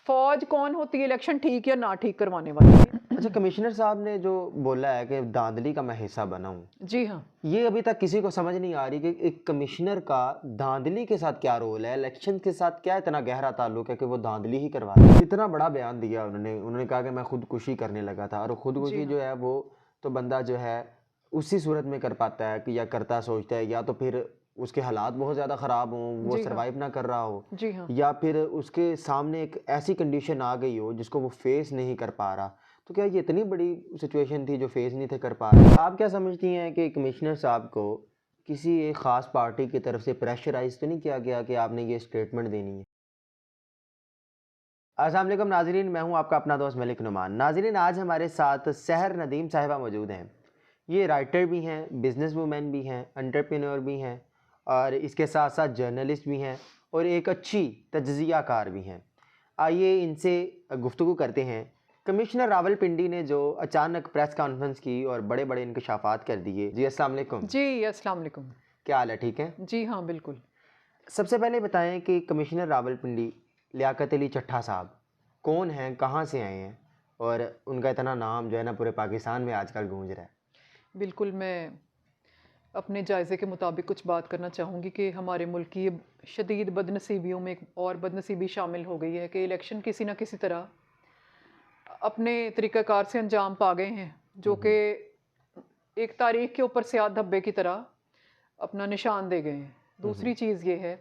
फौज कौन होती है इलेक्शन ठीक या ना ठीक करवाने वाली? अच्छा, कमिश्नर साहब ने जो बोला है कि धांधली का मैं हिस्सा बना हूँ, जी हाँ। ये अभी तक किसी को समझ नहीं आ रही कि एक कमिश्नर का धांधली के साथ क्या रोल है, इलेक्शन के साथ क्या इतना गहरा ताल्लुक है कि वो धांधली ही करवा रहे हैं। इतना बड़ा बयान दिया उन्होंने कहा कि मैं खुदकुशी करने लगा था, और जी खुदकुशी हाँ। जो है वो तो बंदा जो है उसी सूरत में कर पाता है कि या करता सोचता है, या तो फिर उसके हालात बहुत ज़्यादा ख़राब हों, वो जी हाँ। सर्वाइव ना कर रहा हो, जी हाँ। या फिर उसके सामने एक ऐसी कंडीशन आ गई हो जिसको वो फेस नहीं कर पा रहा। तो क्या ये इतनी बड़ी सिचुएशन थी जो फेस नहीं थे कर पा रहे? आप क्या समझती हैं कि कमिश्नर साहब को किसी एक ख़ास पार्टी की तरफ से प्रेशराइज़ तो नहीं किया गया कि आपने ये स्टेटमेंट देनी है? अस्सलाम वालेकुम नाज़रीन, मैं हूं आपका अपना दोस्त मलिक नुमान। नाज़रीन, आज हमारे साथ सहर नदीम साहिबा मौजूद हैं। ये राइटर भी हैं, बिज़नेस वूमेन भी हैं, एंटरप्रेन्योर भी हैं, और इसके साथ साथ जर्नलिस्ट भी हैं, और एक अच्छी तज्ज़ियाकार भी हैं। आइए इनसे गुफ्तगू करते हैं। कमिश्नर रावलपिंडी ने जो अचानक प्रेस कॉन्फ्रेंस की और बड़े-बड़े इंकशाफात कर दिए। जी अस्सलाम वालेकुम। जी, अस्सलाम वालेकुम। क्या हाल है, ठीक है? जी हाँ, बिल्कुल। सबसे पहले बताएं कि कमिश्नर रावलपिंडी लियाकत अली चट्ठा साहब कौन हैं, कहाँ से आए हैं, और उनका इतना नाम जो है ना पूरे पाकिस्तान में आजकल गूंज रहा है। बिल्कुल, मैं अपने जायज़े के मुताबिक कुछ बात करना चाहूँगी कि हमारे मुल्क की ये शदीद बदनसीबियों में एक और बदनसीबी शामिल हो गई है कि इलेक्शन किसी न किसी तरह अपने तरीक़ाकार से अंजाम पा गए हैं, जो कि एक तारीख़ के ऊपर स्याह धब्बे की तरह अपना निशान दे गए हैं। दूसरी चीज़ ये है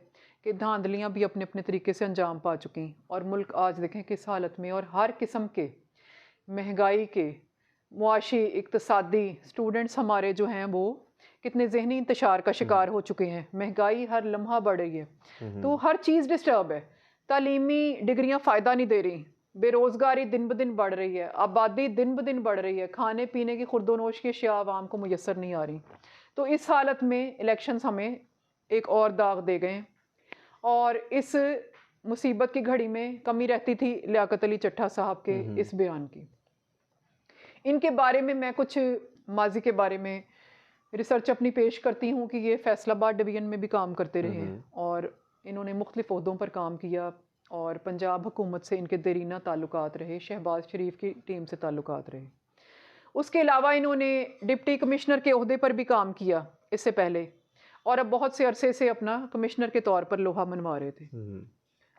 कि धांधलियाँ भी अपने-अपने तरीके से अंजाम पा चुकी, और मुल्क आज देखें किस हालत में, और हर किस्म के महंगाई के, मुआशी, इक़्तिसादी, स्टूडेंट्स हमारे जो हैं वो कितने ज़हनी इंतशार का शिकार हो चुके हैं। महंगाई हर लम्हा बढ़ रही है, तो हर चीज़ डिस्टर्ब है। तालीमी डिग्रियाँ फ़ायदा नहीं दे रही, बेरोज़गारी दिन ब दिन बढ़ रही है, आबादी दिन ब दिन बढ़ रही है, खाने पीने की खुर्दोनोश की अशिया आवाम को मुयस्सर नहीं आ रही। तो इस हालत में इलेक्शंस हमें एक और दाग दे गए हैं, और इस मुसीबत की घड़ी में कमी रहती थी लियाकत अली चट्ठा साहब के इस बयान की। इनके बारे में मैं कुछ माजी के बारे में रिसर्च अपनी पेश करती हूँ कि ये फैसलाबाद डिवीज़न में भी काम करते रहे हैं, और इन्होंने मुख्तलिफ ओहदों पर काम किया, और पंजाब हुकूमत से इनके देरीना ताल्लुकात रहे, शहबाज शरीफ की टीम से ताल्लुकात रहे। उसके अलावा इन्होंने डिप्टी कमिश्नर के ओहदे पर भी काम किया इससे पहले, और अब बहुत से अरसे से अपना कमिश्नर के तौर पर लोहा मनवा रहे थे।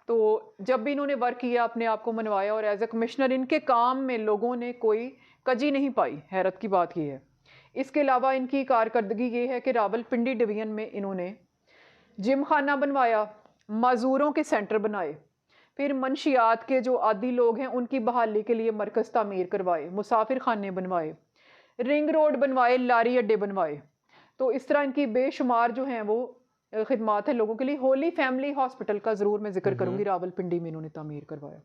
तो जब भी इन्होंने वर्क किया, अपने आप को मनवाया, और एज ए कमिश्नर इनके काम में लोगों ने कोई कजी नहीं पाई। हैरत की बात ये है। इसके अलावा इनकी कारकर्दगी ये है कि रावलपिंडी डिवीज़न में इन्होंने जिम खाना बनवाया, मज़दूरों के सेंटर बनाए, फिर मंशियात के जो आदी लोग हैं उनकी बहाली के लिए मरकज़ तामीर करवाए, मुसाफिर खाने बनवाए, रिंग रोड बनवाए, लारी अड्डे बनवाए। तो इस तरह इनकी बेशुमार जो हैं वो खिदमात है लोगों के लिए। होली फैमिली हॉस्पिटल का ज़रूर मैं जिक्र करूँगी, रावलपिंडी में इन्होंने तामीर करवाया।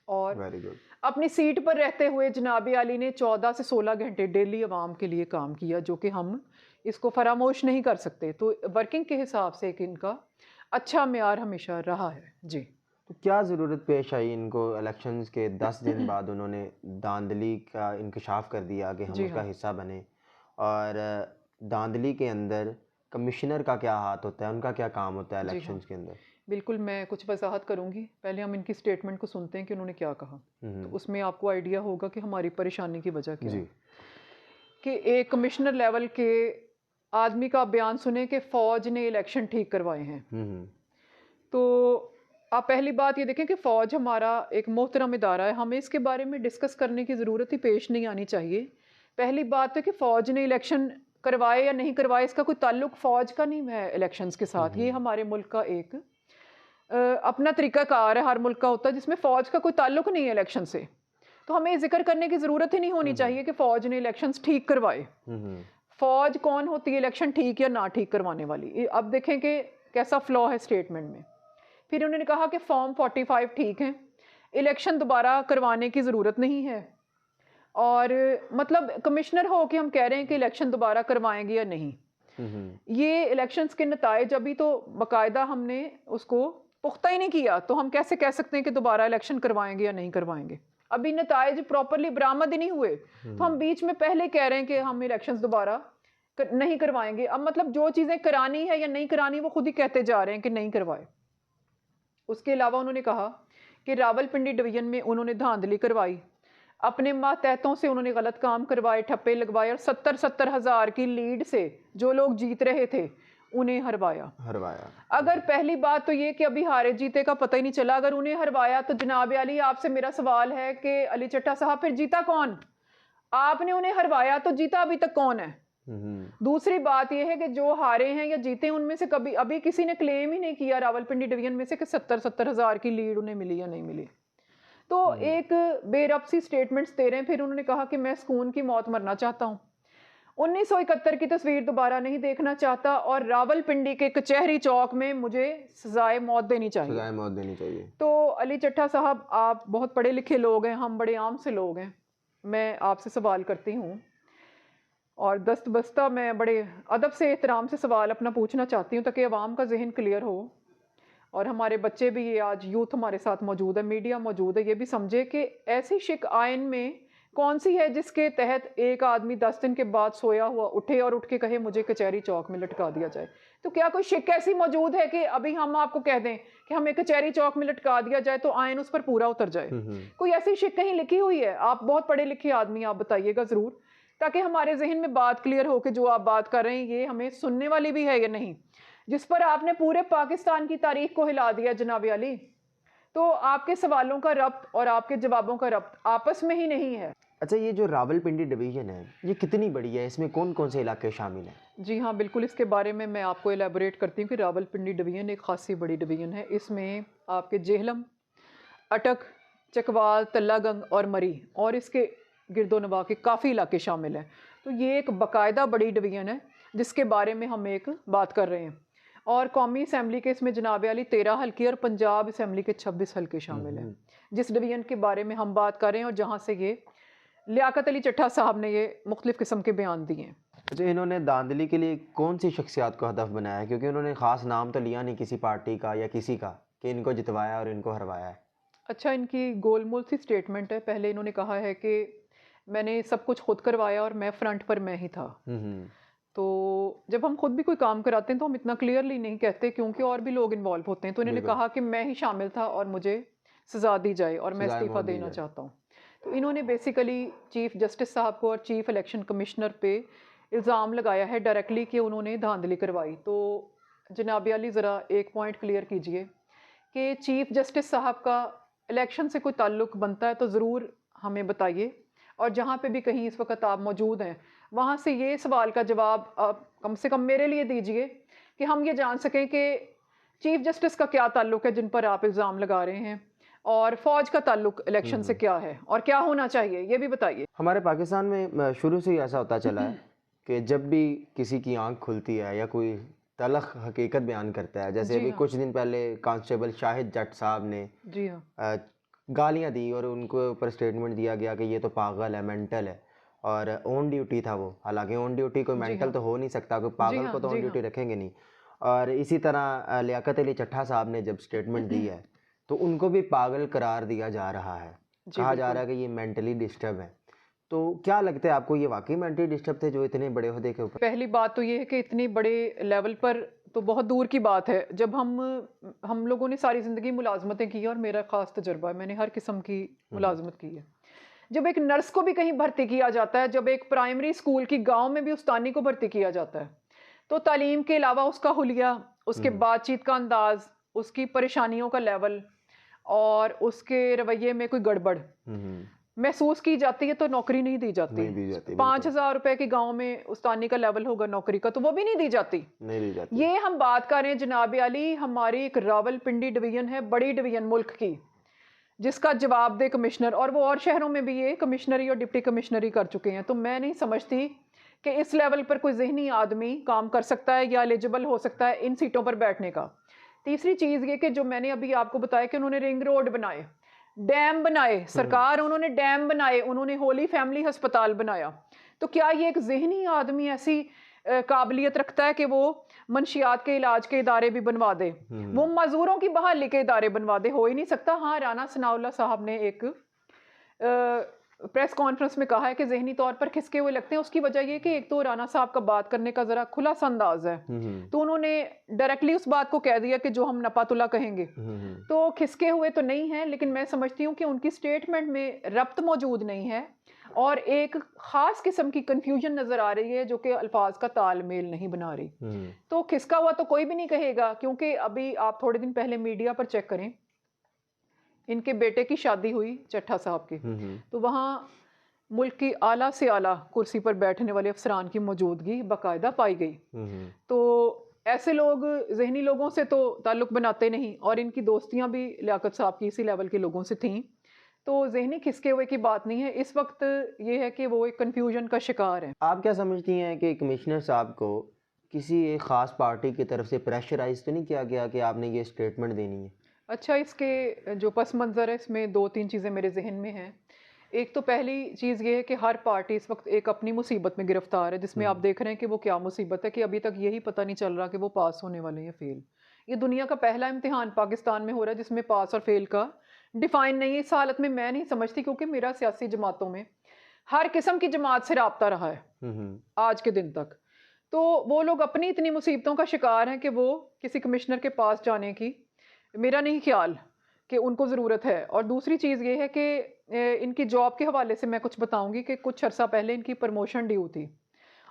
और वेरी गुड। अपनी सीट पर रहते हुए जनाब अली ने 14 से 16 घंटे डेली आवाम के लिए काम किया, जो कि हम इसको फरामोश नहीं कर सकते। तो वर्किंग के हिसाब से एक इनका अच्छा मेयार हमेशा रहा है। जी। तो क्या ज़रूरत पेश आई इनको इलेक्शंस के 10 दिन बाद उन्होंने धांधली का इंकशाफ कर दिया कि हम जी उसका हाँ। हिस्सा बने, और धांधली के अंदर कमिश्नर का क्या हाथ होता है, उनका क्या काम होता है जी हाँ। इलेक्शंस के अंदर? बिल्कुल, मैं कुछ वजाहत करूँगी। पहले हम इनकी स्टेटमेंट को सुनते हैं कि उन्होंने क्या कहा। तो उसमें आपको आइडिया होगा कि हमारी परेशानी की वजह क्या जी। है। कि एक कमिश्नर लेवल के आदमी का बयान सुने कि फ़ौज ने इलेक्शन ठीक करवाए हैं। तो आप पहली बात ये देखें कि फ़ौज हमारा एक मोहतरम इदारा है, हमें इसके बारे में डिस्कस करने की ज़रूरत ही पेश नहीं आनी चाहिए। पहली बात है कि फ़ौज ने इलेक्शन करवाए या नहीं करवाए, इसका कोई ताल्लुक फ़ौज का नहीं है इलेक्शंस के साथ। ये हमारे मुल्क का एक अपना तरीक़ाकार है, हर मुल्क का होता है, जिसमें फ़ौज का कोई ताल्लुक नहीं है इलेक्शन से। तो हमें ज़िक्र करने की ज़रूरत ही नहीं होनी चाहिए कि फ़ौज ने इलेक्शंस ठीक करवाए। फ़ौज कौन होती है इलेक्शन ठीक या ना ठीक करवाने वाली? अब देखें कि कैसा फ्लॉ है स्टेटमेंट में। फिर उन्होंने कहा कि फॉर्म 45 ठीक है, इलेक्शन दोबारा करवाने की ज़रूरत नहीं है, और मतलब कमिश्नर हो कि हम कह रहे हैं कि इलेक्शन दोबारा करवाएंगे या नहीं। ये इलेक्शंस के नताइज अभी तो बाकायदा हमने उसको पुख्ता ही नहीं किया, तो हम कैसे कह सकते हैं कि दोबारा इलेक्शन करवाएंगे या नहीं करवाएंगे? अभी नताइज प्रॉपरली बरामद ही नहीं हुए, तो हम बीच में पहले कह रहे हैं कि हम इलेक्शंस दोबारा नहीं करवाएंगे। अब मतलब जो चीज़ें करानी है या नहीं करानी वो खुद ही कहते जा रहे हैं कि नहीं करवाए। उसके अलावा उन्होंने कहा कि रावलपिंडी डिवीजन में उन्होंने धांधली करवाई, अपने मातहतों से उन्होंने गलत काम करवाए, ठप्पे लगवाए और 70-70 हज़ार की लीड से जो लोग जीत रहे थे उन्हें हरवाया। अगर पहली बात तो ये कि अभी हारे जीते का पता ही नहीं चला, अगर उन्हें हरवाया तो जनाब अली आपसे मेरा सवाल है कि अली चट्टा साहब फिर जीता कौन? आपने उन्हें हरवाया तो जीता अभी तक कौन है? दूसरी बात यह है कि जो हारे हैं या जीते उनमें से कभी अभी किसी ने क्लेम ही नहीं किया रावलपिंडी डिवीजन में से कि 70-70 हज़ार की लीड उन्हें मिली या नहीं मिली। तो एक बेरब सी स्टेटमेंट्स दे रहे हैं। फिर उन्होंने कहा कि मैं सुकून की मौत मरना चाहता हूँ, 1971 की तस्वीर दोबारा नहीं देखना चाहता और रावलपिंडी के कचहरी चौक में मुझे सजाए मौत देनी चाहिए। तो अली चट्टा साहब, आप बहुत पढ़े लिखे लोग हैं, हम बड़े आम से लोग हैं। मैं आपसे सवाल करती हूँ और दस्तबस्ता मैं बड़े अदब से एहतराम से सवाल अपना पूछना चाहती हूँ ताकि अवाम का जहन क्लियर हो और हमारे बच्चे भी, ये आज यूथ हमारे साथ मौजूद है, मीडिया मौजूद है, ये भी समझे कि ऐसी शिक आयन में कौन सी है जिसके तहत एक आदमी 10 दिन के बाद सोया हुआ उठे और उठ के कहे मुझे कचहरी चौक में लटका दिया जाए। तो क्या कोई शिक ऐसी मौजूद है कि अभी हम आपको कह दें कि हमें कचहरी चौक में लटका दिया जाए तो आयन उस पर पूरा उतर जाए? कोई ऐसी शिक कहीं लिखी हुई है? आप बहुत पढ़े लिखे आदमी, आप बताइएगा ज़रूर, ताकि हमारे जहन में बात क्लियर हो कि जो आप बात कर रहे हैं ये हमें सुनने वाली भी है या नहीं, जिस पर आपने पूरे पाकिस्तान की तारीख को हिला दिया जनाब अली। तो आपके सवालों का रब्त और आपके जवाबों का रब्त आपस में ही नहीं है। अच्छा, ये जो रावलपिंडी डिवीजन है ये कितनी बड़ी है? इसमें कौन कौन से इलाके शामिल हैं? जी हाँ, बिल्कुल, इसके बारे में मैं आपको एलेबोरेट करती हूँ कि रावलपिंडी डिवीजन एक खासी बड़ी डिवीजन है। इसमें आपके जेहलम, अटक, चकवाल, तल्लागंग और मरी और इसके गिरदोनवा के काफ़ी इलाके शामिल हैं। तो ये एक बाकायदा बड़ी डिवीजन है जिसके बारे में हम एक बात कर रहे हैं। और कौमी असम्बली के इसमें जनाब अली 13 हल्के और पंजाब असम्बली के 26 हल्के शामिल हैं जिस डिवीजन के बारे में हम बात कर रहे हैं और जहाँ से ये लियाकत अली चट्टा साहब ने ये मुख्तलिफ किस्म के बयान दिए हैं। अच्छा, इन्होंने धांधली के लिए कौन सी शख्सियात को हदफ बनाया है? क्योंकि उन्होंने ख़ास नाम तो लिया नहीं किसी पार्टी का या किसी का कि इनको जितवाया और इनको हरवाया है। अच्छा, इनकी गोलमोल सी स्टेटमेंट है। पहले इन्होंने कहा है कि मैंने सब कुछ खुद करवाया और मैं फ्रंट पर मैं ही था। तो जब हम खुद भी कोई काम कराते हैं तो हम इतना क्लियरली नहीं कहते क्योंकि और भी लोग इन्वॉल्व होते हैं। तो इन्होंने कहा कि मैं ही शामिल था और मुझे सज़ा दी जाए और मैं इस्तीफ़ा देना चाहता हूँ। तो इन्होंने बेसिकली चीफ जस्टिस साहब को और चीफ इलेक्शन कमिश्नर पे इल्ज़ाम लगाया है डायरेक्टली कि उन्होंने धांधली करवाई। तो जनाब अली ज़रा एक पॉइंट क्लियर कीजिए कि चीफ जस्टिस साहब का इलेक्शन से कोई ताल्लुक़ बनता है तो ज़रूर हमें बताइए, और जहाँ पे भी कहीं इस वक्त आप मौजूद हैं वहाँ से ये सवाल का जवाब आप कम से कम मेरे लिए दीजिए कि हम ये जान सकें कि चीफ जस्टिस का क्या ताल्लुक़ है जिन पर आप इल्ज़ाम लगा रहे हैं, और फ़ौज का ताल्लुक़ इलेक्शन से क्या है और क्या होना चाहिए, ये भी बताइए। हमारे पाकिस्तान में शुरू से ही ऐसा होता चला है कि जब भी किसी की आंख खुलती है या कोई तलख हकीकत बयान करता है, जैसे अभी कुछ दिन पहले कांस्टेबल शाहिद जट साहब ने जी हाँ गालियाँ दी और उनको ऊपर स्टेटमेंट दिया गया कि ये तो पागल है, मेंटल है, और ऑन ड्यूटी था वो। हालांकि ऑन ड्यूटी कोई मेंटल तो हो नहीं सकता, कोई पागल को तो ऑन ड्यूटी रखेंगे नहीं। और इसी तरह लियाकत अली चट्टा साहब ने जब स्टेटमेंट दी है तो उनको भी पागल करार दिया जा रहा है, कहा जा रहा है कि ये मेंटली डिस्टर्ब है। तो क्या लगता है आपको, ये वाकई मेंटली डिस्टर्ब थे जो इतने बड़े ओहदे के ऊपर? पहली बात तो ये है कि इतनी बड़े लेवल पर तो बहुत दूर की बात है। जब हम लोगों ने सारी ज़िंदगी मुलाजमतें की और मेरा ख़ास तजुर्बा है, मैंने हर किस्म की मुलाजमत की है। जब एक नर्स को भी कहीं भर्ती किया जाता है, जब एक प्राइमरी स्कूल की गांव में भी उस्तानी को भर्ती किया जाता है, तो तालीम के अलावा उसका हुलिया, उसके बातचीत का अंदाज, उसकी परेशानियों का लेवल और उसके रवैये में कोई गड़बड़ महसूस की जाती है तो नौकरी नहीं दी जाती। 5,000 रुपए के गांव में उस्तानी का लेवल होगा नौकरी का तो वो भी नहीं दी जाती। ये हम बात कर रहे हैं जनाब अली, हमारी एक रावलपिंडी डिवीजन है, बड़ी डिवीजन मुल्क की, जिसका जवाबदेह कमिश्नर, और वो और शहरों में भी ये कमिश्नरी और डिप्टी कमिश्नरी कर चुके हैं। तो मैं नहीं समझती कि इस लेवल पर कोई जहनी आदमी काम कर सकता है या एलिजिबल हो सकता है इन सीटों पर बैठने का। तीसरी चीज़ ये कि जो मैंने अभी आपको बताया कि उन्होंने रिंग रोड बनाए, डैम बनाए, सरकार उन्होंने डैम बनाए, उन्होंने होली फैमिली अस्पताल बनाया, तो क्या ये एक जहनी आदमी ऐसी काबिलियत रखता है कि वो मंशियात के इलाज के इदारे भी बनवा दे, वो मजदूरों की बहाली के इदारे बनवा दे? हो ही नहीं सकता। हाँ, राना सनाउल्लाह साहब ने एक प्रेस कॉन्फ्रेंस में कहा है कि ज़हनी तौर पर खिसके हुए लगते हैं। उसकी वजह ये कि एक तो राना साहब का बात करने का ज़रा खुला सा अंदाज है, तो उन्होंने डायरेक्टली उस बात को कह दिया कि जो हम नपातुला कहेंगे, तो खिसके हुए तो नहीं है, लेकिन मैं समझती हूँ कि उनकी स्टेटमेंट में रब्त मौजूद नहीं है और एक ख़ास किस्म की कन्फ्यूजन नज़र आ रही है जो कि अल्फाज का तालमेल नहीं बना रही। तो खिसका हुआ तो कोई भी नहीं कहेगा, क्योंकि अभी आप थोड़े दिन पहले मीडिया पर चेक करें, इनके बेटे की शादी हुई चट्ठा साहब की, तो वहाँ मुल्क की आला से आला कुर्सी पर बैठने वाले अफसरान की मौजूदगी बाकायदा पाई गई। तो ऐसे लोग ज़हनी लोगों से तो ताल्लुक़ बनाते नहीं, और इनकी दोस्तियाँ भी लियाकत साहब की इसी लेवल के लोगों से थीं, तो ज़हनी खिसके हुए की बात नहीं है। इस वक्त ये है कि वो एक कन्फ्यूजन का शिकार है। आप क्या समझती हैं कि कमिश्नर साहब को किसी एक ख़ास पार्टी की तरफ से प्रेशराइज तो नहीं किया गया कि आपने ये स्टेटमेंट देनी है? अच्छा, इसके जो पस मंज़र है, इसमें 2-3 चीज़ें मेरे ज़हन में हैं। एक तो पहली चीज़ ये है कि हर पार्टी इस वक्त एक अपनी मुसीबत में गिरफ्तार है, जिसमें आप देख रहे हैं कि वो क्या मुसीबत है कि अभी तक यही पता नहीं चल रहा कि वो पास होने वाले हैं या फेल। ये दुनिया का पहला इम्तिहान पाकिस्तान में हो रहा है जिसमें पास और फेल का डिफाइन नहीं है। इस हालत में मैं नहीं समझती, क्योंकि मेरा सियासी जमातों में हर किस्म की जमात से राब्ता रहा है आज के दिन तक, तो वो लोग अपनी इतनी मुसीबतों का शिकार हैं कि वो किसी कमिश्नर के पास जाने की मेरा नहीं ख्याल कि उनको ज़रूरत है। और दूसरी चीज़ ये है कि इनकी जॉब के हवाले से मैं कुछ बताऊंगी कि कुछ अर्सा पहले इनकी प्रमोशन ड्यू थी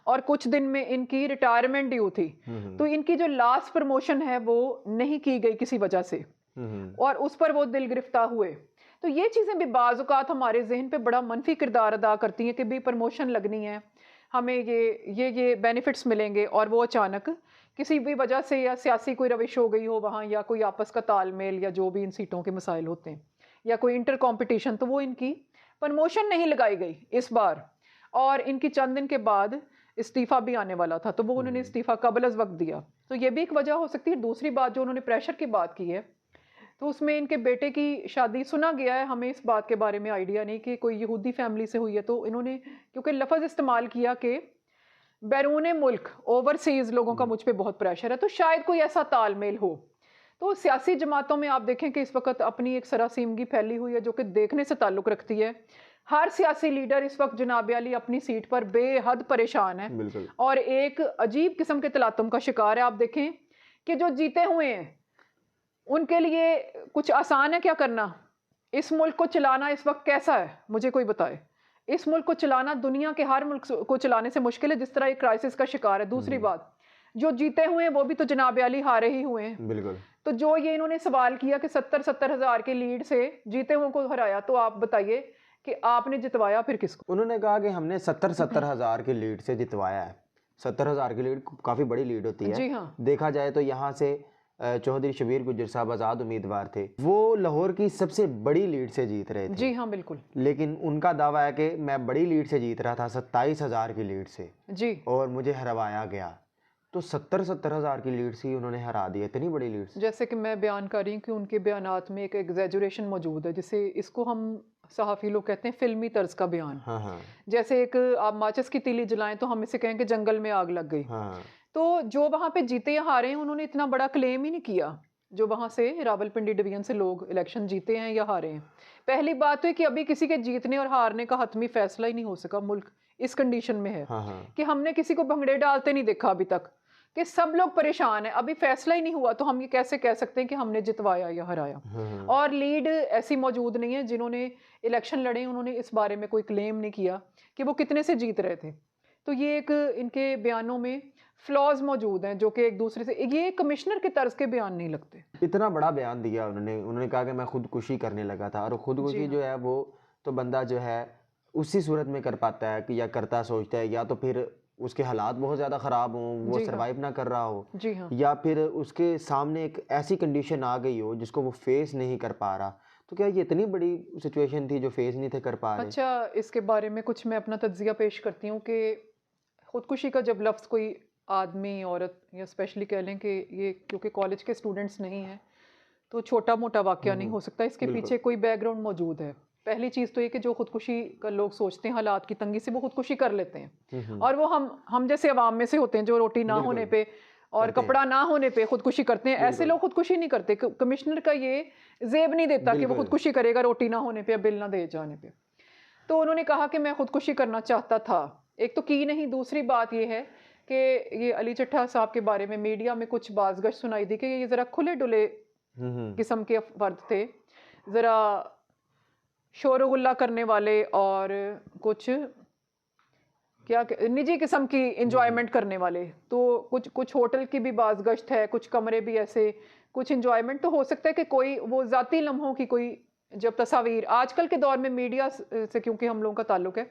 और कुछ दिन में इनकी रिटायरमेंट ड्यू थी। तो इनकी जो लास्ट प्रमोशन है वो नहीं की गई किसी वजह से, और उस पर वो दिल गिरफ्तार हुए। तो ये चीज़ें भी बाज़ औक़ात हमारे जहन पे बड़ा मनफी किरदार अदा करती हैं कि भी प्रमोशन लगनी है, हमें ये बेनिफिट्स मिलेंगे, और वो अचानक किसी भी वजह से या सियासी कोई रविश हो गई हो वहाँ, या कोई आपस का तालमेल, या जो भी इन सीटों के मसाइल होते हैं, या कोई इंटर कॉम्पिटिशन, तो वो इनकी प्रमोशन नहीं लगाई गई इस बार। और इनकी चंद दिन के बाद इस्तीफ़ा भी आने वाला था, तो वो उन्होंने इस्तीफ़ा कबल अज़ वक्त दिया, तो ये भी एक वजह हो सकती है। दूसरी बात जो उन्होंने प्रेशर की बात की है, तो उसमें इनके बेटे की शादी सुना गया है, हमें इस बात के बारे में आइडिया नहीं कि कोई यहूदी फैमिली से हुई है, तो इन्होंने क्योंकि लफ्ज़ इस्तेमाल किया कि बैरून मुल्क ओवरसीज़ लोगों का मुझ पे बहुत प्रेशर है, तो शायद कोई ऐसा तालमेल हो। तो सियासी जमातों में आप देखें कि इस वक्त अपनी एक सरासीमगी फैली हुई है जो कि देखने से ताल्लुक़ रखती है। हर सियासी लीडर इस वक्त जनाब अली अपनी सीट पर बेहद परेशान है और एक अजीब किस्म के तलातुम का शिकार है। आप देखें कि जो जीते हुए हैं उनके लिए कुछ आसान है क्या करना? इस मुल्क को चलाना इस वक्त कैसा है, मुझे कोई बताए। इस मुल्क को चलाना दुनिया के हर मुल्क को चलाने से मुश्किल है जिस तरह एक क्राइसिस का शिकार है। दूसरी बात, जो जीते हुए हैं वो भी तो जनाब अली हारे ही हुए हैं। बिल्कुल। तो जो ये इन्होंने सवाल किया कि 70-70 हज़ार की लीड से जीते हुए को हराया, तो आप बताइए कि आपने जितवाया फिर किसको? उन्होंने कहा कि हमने 70-70 हज़ार की लीड से जितवाया है। 70 हज़ार की लीड काफ़ी बड़ी लीड होती है। जी हाँ। देखा जाए तो यहाँ से चौधरी शबीर गुज्जर साहब आज़ाद उम्मीदवार थे, वो लाहौर की सबसे बड़ी लीड से जीत रहे थे। जी हाँ, बिल्कुल। लेकिन उनका दावा है कि मैं बड़ी लीड से जीत रहा था, 27 हज़ार की लीड से जी, और मुझे हरवाया गया। तो 70-70 हज़ार की लीड से ही उन्होंने हरा दिया, इतनी बड़ी लीड से। जैसे कि मैं बयान कर रही हूँ कि उनके बयानात में एक एग्जैजुरेशन मौजूद है, जिसे इसको हम सहाफ़ी लोग कहते हैं फिल्मी तर्ज का बयान। हाँ हाँ जैसे एक आप माचिस की तीली जलाएं तो हम इसे कहें कि जंगल में आग लग गई। हाँ तो जो वहाँ पे जीते या हारे हैं उन्होंने इतना बड़ा क्लेम ही नहीं किया जो वहाँ से रावलपिंडी डिवीजन से लोग इलेक्शन जीते हैं या हारे हैं। पहली बात तो है कि अभी किसी के जीतने और हारने का हतमी फैसला ही नहीं हो सका। मुल्क इस कंडीशन में है कि हमने किसी को भंगड़े डालते नहीं देखा अभी तक, कि सब लोग परेशान हैं, अभी फैसला ही नहीं हुआ, तो हम ये कैसे कह सकते हैं कि हमने जितवाया या हराया। और लीड ऐसी मौजूद नहीं है, जिन्होंने इलेक्शन लड़े उन्होंने इस बारे में कोई क्लेम नहीं किया कि वो कितने से जीत रहे थे। तो ये एक इनके बयानों में फ्लॉज मौजूद हैं जो कि एक दूसरे से, ये कमिश्नर के तर्ज के बयान नहीं लगते। इतना बड़ा बयान दिया उन्होंने कहा कि मैं खुदकुशी करने लगा था, और खुदकुशी जो है वो तो बंदा जो है उसी सूरत में कर पाता है कि या करता सोचता है, या तो फिर उसके हालात बहुत ज़्यादा ख़राब हों, वो सरवाइव ना कर रहा हो, जी हाँ, या फिर उसके सामने एक ऐसी कंडीशन आ गई हो जिसको वो फेस नहीं कर पा रहा। तो क्या ये इतनी बड़ी सिचुएशन थी जो फेस नहीं थे कर पा रहे? अच्छा, इसके बारे में कुछ मैं अपना तज्जिया पेश करती हूँ कि खुदकुशी का जब लफ्ज़ कोई आदमी औरत या स्पेशली कह लें कि ये क्योंकि कॉलेज के स्टूडेंट्स नहीं हैं तो छोटा मोटा वाक़या नहीं हो सकता, इसके पीछे कोई बैकग्राउंड मौजूद है। पहली चीज़ तो ये कि जो खुदकुशी का लोग सोचते हैं हालात की तंगी से, वो खुदकुशी कर लेते हैं, और वो हम जैसे अवाम में से होते हैं जो रोटी ना होने पे और कपड़ा ना होने पे खुदकुशी करते हैं। ऐसे लोग खुदकुशी नहीं करते। कमिश्नर का ये जेब नहीं देता कि वो खुदकुशी करेगा रोटी ना होने पे या बिल ना दे जाने पे। तो उन्होंने कहा कि मैं खुदकुशी करना चाहता था। एक तो की नहीं, दूसरी बात ये है कि ये अली चट्ठा साहब के बारे में मीडिया में कुछ बाज़गश्त सुनाई दी कि ये ज़रा खुले-डुले किस्म के फ़र्द थे, ज़रा शोर-गुल्ला करने वाले और कुछ निजी किस्म की एंजॉयमेंट करने वाले। तो कुछ कुछ होटल की भी बाज़गश्त है, कुछ कमरे भी ऐसे, कुछ एंजॉयमेंट। तो हो सकता है कि कोई वो ज़ाती लम्हों की कोई जब तस्वीर आजकल के दौर में मीडिया से क्योंकि हम लोगों का ताल्लुक है,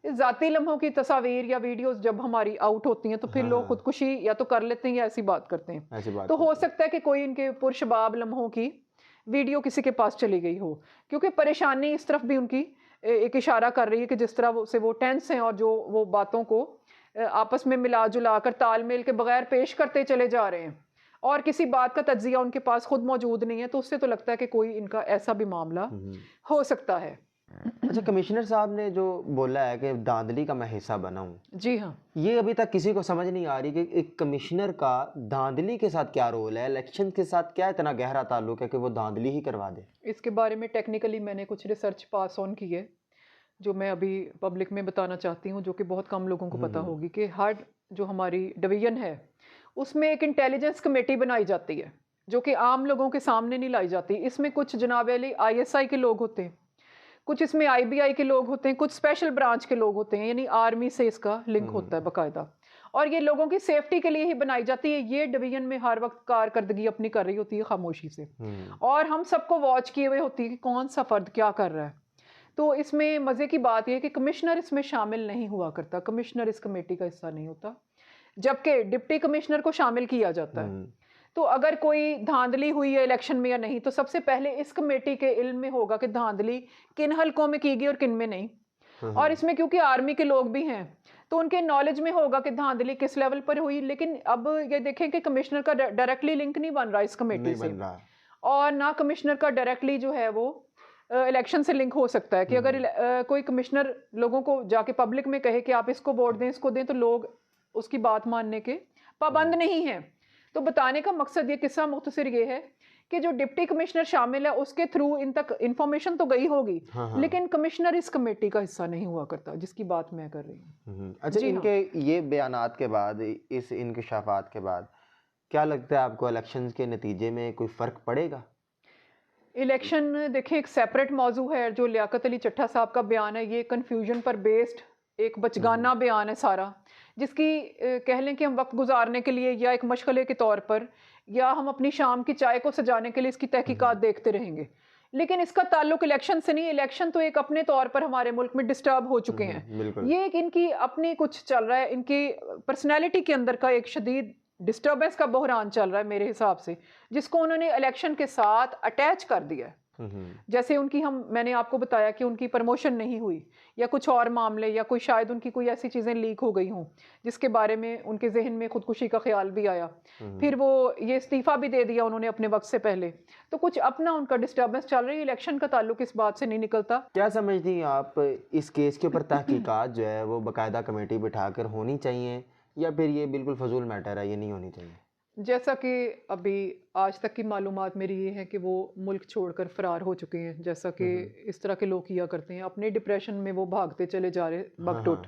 इस ज़ाती लम्हों की तस्वीर या वीडियोस जब हमारी आउट होती हैं तो फिर लोग खुदकुशी या तो कर लेते हैं या ऐसी बात करते हैं। ऐसी बात तो हो करते हैं। सकता है कि कोई इनके पुरशबाब लम्हों की वीडियो किसी के पास चली गई हो, क्योंकि परेशानी इस तरफ भी उनकी एक इशारा कर रही है कि जिस तरह वो टेंस हैं और जो वो बातों को आपस में मिला-जुला कर तालमेल के बगैर पेश करते चले जा रहे हैं और किसी बात का तज्ज़िया उनके पास खुद मौजूद नहीं है, तो उससे तो लगता है कि कोई इनका ऐसा भी मामला हो सकता है। अच्छा, कमिश्नर साहब ने जो बोला है कि धांधली का मैं हिस्सा बना हूँ, जी हाँ। ये अभी तक किसी को समझ नहीं आ रही कि एक कमिश्नर का धांधली के साथ क्या रोल है, इलेक्शन के साथ क्या इतना गहरा ताल्लुक है कि वो धांधली ही करवा दे। इसके बारे में टेक्निकली मैंने कुछ रिसर्च पास ऑन की है, जो मैं अभी पब्लिक में बताना चाहती हूँ, जो कि बहुत कम लोगों को पता होगी कि हर जो हमारी डिवीज़न है, उसमें एक इंटेलिजेंस कमेटी बनाई जाती है, जो कि आम लोगों के सामने नहीं लाई जाती। इसमें कुछ जनाब अली आईएसआई के लोग होते हैं, कुछ इसमें आईबीआई के लोग होते हैं, कुछ स्पेशल ब्रांच के लोग होते हैं, यानी आर्मी से इसका लिंक होता है बाकायदा। और ये लोगों की सेफ्टी के लिए ही बनाई जाती है। ये डिवीज़न में हर वक्त कारकर्दगी अपनी कर रही होती है खामोशी से, और हम सबको वॉच किए हुए होती है कि कौन सा फ़र्द क्या कर रहा है। तो इसमें मज़े की बात यह है कि कमिश्नर इसमें शामिल नहीं हुआ करता, कमिश्नर इस कमेटी का हिस्सा नहीं होता, जबकि डिप्टी कमिश्नर को शामिल किया जाता है। तो अगर कोई धांधली हुई है इलेक्शन में या नहीं, तो सबसे पहले इस कमेटी के इल्म में होगा कि धांधली किन हलकों में की गई और किन में नहीं। और इसमें क्योंकि आर्मी के लोग भी हैं, तो उनके नॉलेज में होगा कि धांधली किस लेवल पर हुई। लेकिन अब ये देखें कि कमिश्नर का डायरेक्टली लिंक नहीं बन रहा इस कमेटी से, और ना कमिश्नर का डायरेक्टली जो है वो इलेक्शन से लिंक हो सकता है कि अगर कोई कमिश्नर लोगों को जाके पब्लिक में कहे कि आप इसको वोट दें, इसको दें, तो लोग उसकी बात मानने के पाबंद नहीं हैं। तो बताने का मकसद ये किस्सा मुख्तसर ये है कि जो डिप्टी कमिश्नर शामिल है उसके थ्रू इन तक इंफॉर्मेशन तो गई होगी, लेकिन कमिश्नर इस कमेटी का हिस्सा नहीं हुआ करता, जिसकी बात मैं कर रही हूँ। अच्छा, इनके ये बयानात के बाद, इस इंकशाफात के बाद क्या लगता है आपको इलेक्शंस के नतीजे में कोई फ़र्क पड़ेगा? इलेक्शन देखें एक सेपरेट मौजू है। जो लियाकत अली चट्ठा साहब का बयान है, ये कन्फ्यूजन पर बेस्ड एक बचगाना बयान है सारा, जिसकी कह लें कि हम वक्त गुजारने के लिए या एक मशगले के तौर पर या हम अपनी शाम की चाय को सजाने के लिए इसकी तहकीकात देखते रहेंगे। लेकिन इसका ताल्लुक इलेक्शन से नहीं। इलेक्शन तो एक अपने तौर पर हमारे मुल्क में डिस्टर्ब हो चुके हैं। ये एक इनकी अपनी कुछ चल रहा है, इनकी पर्सनैलिटी के अंदर का एक शदीद डिस्टर्बेंस का बहरान चल रहा है मेरे हिसाब से, जिसको उन्होंने इलेक्शन के साथ अटैच कर दिया है। जैसे मैंने आपको बताया कि उनकी प्रमोशन नहीं हुई या कुछ और मामले, या कोई शायद उनकी कोई ऐसी चीज़ें लीक हो गई हों जिसके बारे में उनके जहन में खुदकुशी का ख्याल भी आया, फिर वो ये इस्तीफ़ा भी दे दिया उन्होंने अपने वक्त से पहले। तो कुछ अपना उनका डिस्टर्बेंस चल रही है। इलेक्शन का ताल्लुक इस बात से नहीं निकलता। क्या समझती हैं आप, इस केस के ऊपर तहकीकात जो है वो बाकायदा कमेटी बिठाकर होनी चाहिए, या फिर ये बिल्कुल फजूल मैटर है, ये नहीं होनी चाहिए? जैसा कि अभी आज तक की मालूमात मेरी ये है कि वो मुल्क छोड़कर फ़रार हो चुके हैं, जैसा कि इस तरह के लोग किया करते हैं। अपने डिप्रेशन में वो भागते चले जा रहे बगटुट,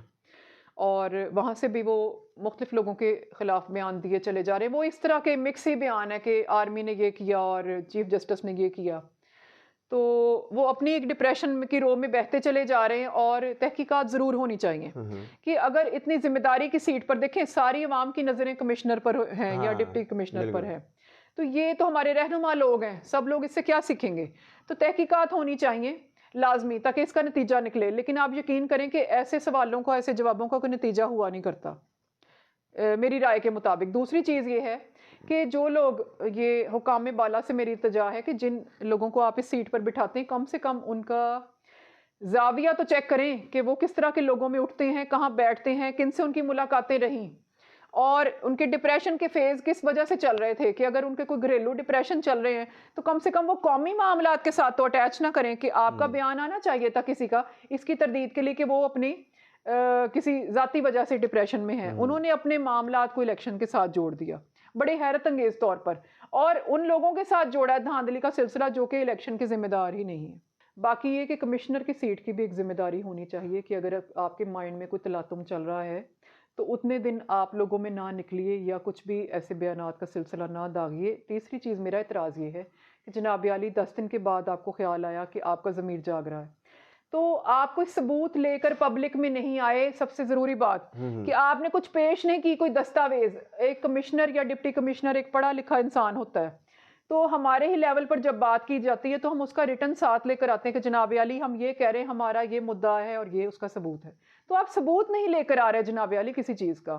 और वहाँ से भी वो मुख्तलिफ लोगों के ख़िलाफ़ बयान दिए चले जा रहे हैं। वो इस तरह के मिक्स ही बयान है कि आर्मी ने ये किया और चीफ जस्टिस ने ये किया। तो वो अपनी एक डिप्रेशन की रो में बहते चले जा रहे हैं, और तहकीकात ज़रूर होनी चाहिए कि अगर इतनी जिम्मेदारी की सीट पर, देखें सारी अवाम की नज़रें कमिश्नर पर हैं या डिप्टी कमिश्नर पर है, तो ये तो हमारे रहनुमा लोग हैं, सब लोग इससे क्या सीखेंगे। तो तहकीकात होनी चाहिए लाजमी, ताकि इसका नतीजा निकले। लेकिन आप यकीन करें कि ऐसे सवालों का, ऐसे जवाबों का कोई नतीजा हुआ नहीं करता मेरी राय के मुताबिक। दूसरी चीज़ ये है कि जो लोग, ये हुकाम बाला से मेरी इल्तिजा है कि जिन लोगों को आप इस सीट पर बिठाते हैं, कम से कम उनका जाविया तो चेक करें कि वो किस तरह के लोगों में उठते हैं, कहाँ बैठते हैं, किन से उनकी मुलाकातें रहीं, और उनके डिप्रेशन के फेज़ किस वजह से चल रहे थे। कि अगर उनके कोई घरेलू डिप्रेशन चल रहे हैं, तो कम से कम वो कौमी मामलात के साथ तो अटैच ना करें कि आपका बयान आना चाहिए था किसी का इसकी तरदीद के लिए कि वो अपनी किसी ज़ाती वजह से डिप्रेशन में है। उन्होंने अपने मामलात को इलेक्शन के साथ जोड़ दिया बड़े हैरत अंगेज तौर पर, और उन लोगों के साथ जोड़ा है धांधली का सिलसिला जो कि इलेक्शन के जिम्मेदार ही नहीं है। बाकी ये कि कमिश्नर की सीट की भी एक ज़िम्मेदारी होनी चाहिए कि अगर आपके माइंड में कोई तलातुम चल रहा है, तो उतने दिन आप लोगों में ना निकलिए या कुछ भी ऐसे बयानात का सिलसिला ना दागिए। तीसरी चीज़ मेरा एतराज़ ये है कि जनाब आली 10 दिन के बाद आपको ख़्याल आया कि आपका ज़मीर जाग रहा है। तो आप कोई सबूत लेकर पब्लिक में नहीं आए, सबसे ज़रूरी बात कि आपने कुछ पेश नहीं की, कोई दस्तावेज़। एक कमिश्नर या डिप्टी कमिश्नर एक पढ़ा-लिखा इंसान होता है। तो हमारे ही लेवल पर जब बात की जाती है, तो हम उसका रिटन साथ लेकर आते हैं कि जनाब आली हम ये कह रहे हैं, हमारा ये मुद्दा है और ये उसका सबूत है। तो आप सबूत नहीं लेकर आ रहे जनाब आली किसी चीज़ का।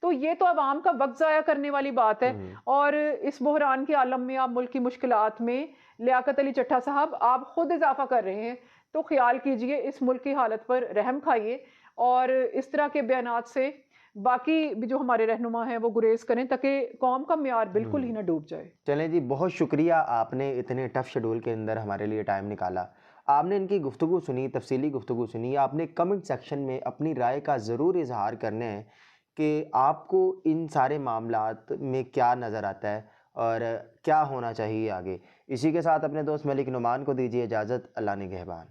तो ये तो अवाम का वक़्त ज़ाया करने वाली बात है और इस बहरान के आलम में आप मुल्क की मुश्किलात में लियाकत अली चट्टा साहब आप खुद इज़ाफ़ा कर रहे हैं। तो ख़्याल कीजिए, इस मुल्क की हालत पर रहम खाइए और इस तरह के बयानात से बाकी भी जो हमारे रहनुमा हैं वो गुरेज़ करें ताकि कौम का म्यार बिल्कुल ही ना डूब जाए। चलें जी, बहुत शुक्रिया आपने इतने टफ़ शेड्यूल के अंदर हमारे लिए टाइम निकाला। आपने इनकी गुफ्तगू सुनी, तफ़सीली गुफ्तगू सुनी, आपने कमेंट सेक्शन में अपनी राय का ज़रूर इज़हार करना है कि आपको इन सारे मामलात में क्या नज़र आता है और क्या होना चाहिए आगे। इसी के साथ अपने दोस्त मलिक नुमान को दीजिए इजाज़त। अल्लाह निगहबान।